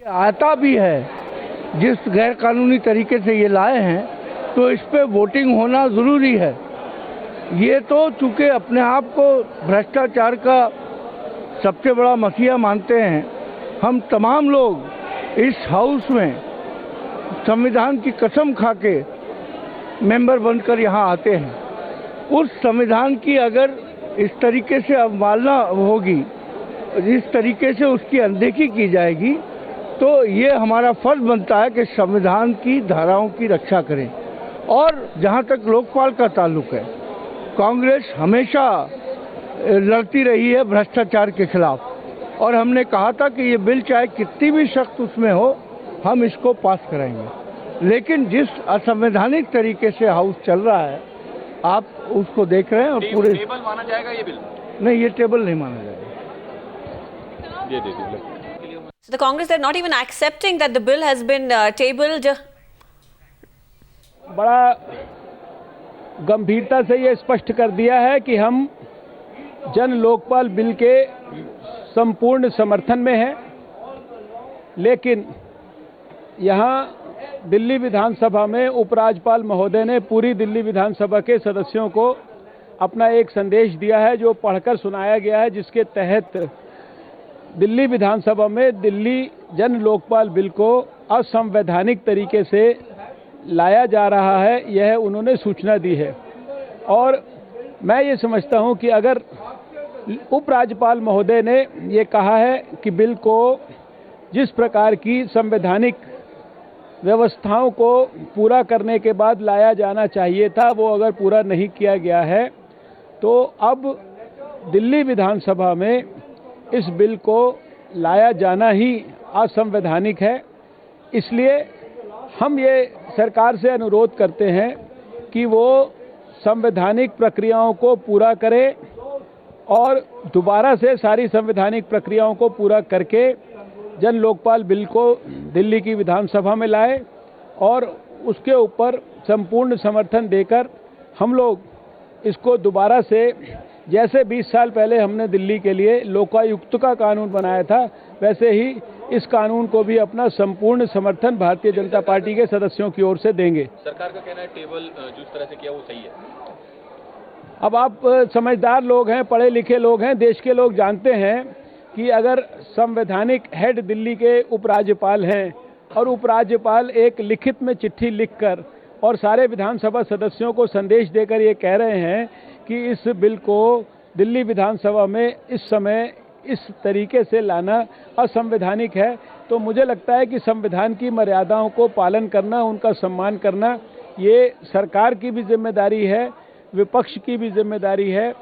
आता भी है, जिस गैर कानूनी तरीके से ये लाए हैं, तो इस पे वोटिंग होना ज़रूरी है। ये तो चूँकि अपने आप को भ्रष्टाचार का सबसे बड़ा मसीहा मानते हैं, हम तमाम लोग इस हाउस में संविधान की कसम खा के मेंबर बनकर यहाँ आते हैं। उस संविधान की अगर इस तरीके से अवमानना होगी, जिस तरीके से उसकी अनदेखी की जाएगी, तो ये हमारा फर्ज बनता है कि संविधान की धाराओं की रक्षा करें। और जहाँ तक लोकपाल का ताल्लुक है, कांग्रेस हमेशा लड़ती रही है भ्रष्टाचार के खिलाफ, और हमने कहा था कि ये बिल चाहे कितनी भी सख्त उसमें हो, हम इसको पास कराएंगे। लेकिन जिस असंवैधानिक तरीके से हाउस चल रहा है, आप उसको देख रहे हैं। और पूरे टेबल माना जाएगा ये बिल? नहीं, ये टेबल नहीं माना जाएगा। So the Congress, they're not even accepting that the bill has been tabled. बड़ा गंभीरता से ये स्पष्ट कर दिया है कि हम जन लोकपाल बिल के संपूर्ण समर्थन में हैं, लेकिन यहाँ दिल्ली विधानसभा में उपराज्यपाल महोदय ने पूरी दिल्ली विधानसभा के सदस्यों को अपना एक संदेश दिया है, जो पढ़कर सुनाया गया है, जिसके तहत दिल्ली विधानसभा में दिल्ली जन लोकपाल बिल को असंवैधानिक तरीके से लाया जा रहा है, यह उन्होंने सूचना दी है। और मैं ये समझता हूं कि अगर उपराज्यपाल महोदय ने ये कहा है कि बिल को जिस प्रकार की संवैधानिक व्यवस्थाओं को पूरा करने के बाद लाया जाना चाहिए था, वो अगर पूरा नहीं किया गया है, तो अब दिल्ली विधानसभा में इस बिल को लाया जाना ही असंवैधानिक है। इसलिए हम ये सरकार से अनुरोध करते हैं कि वो संवैधानिक प्रक्रियाओं को पूरा करे और दोबारा से सारी संवैधानिक प्रक्रियाओं को पूरा करके जन लोकपाल बिल को दिल्ली की विधानसभा में लाए और उसके ऊपर संपूर्ण समर्थन देकर हम लोग इसको दोबारा से, जैसे 20 साल पहले हमने दिल्ली के लिए लोकायुक्त का कानून बनाया था, वैसे ही इस कानून को भी अपना संपूर्ण समर्थन भारतीय जनता पार्टी के सदस्यों की ओर से देंगे। सरकार का कहना है टेबल जिस तरह से किया वो सही है। अब आप समझदार लोग हैं, पढ़े लिखे लोग हैं, देश के लोग जानते हैं कि अगर संवैधानिक हेड दिल्ली के उपराज्यपाल हैं और उपराज्यपाल एक लिखित में चिट्ठी लिखकर और सारे विधानसभा सदस्यों को संदेश देकर ये कह रहे हैं कि इस बिल को दिल्ली विधानसभा में इस समय इस तरीके से लाना असंवैधानिक है, तो मुझे लगता है कि संविधान की मर्यादाओं को पालन करना, उनका सम्मान करना, ये सरकार की भी जिम्मेदारी है, विपक्ष की भी जिम्मेदारी है।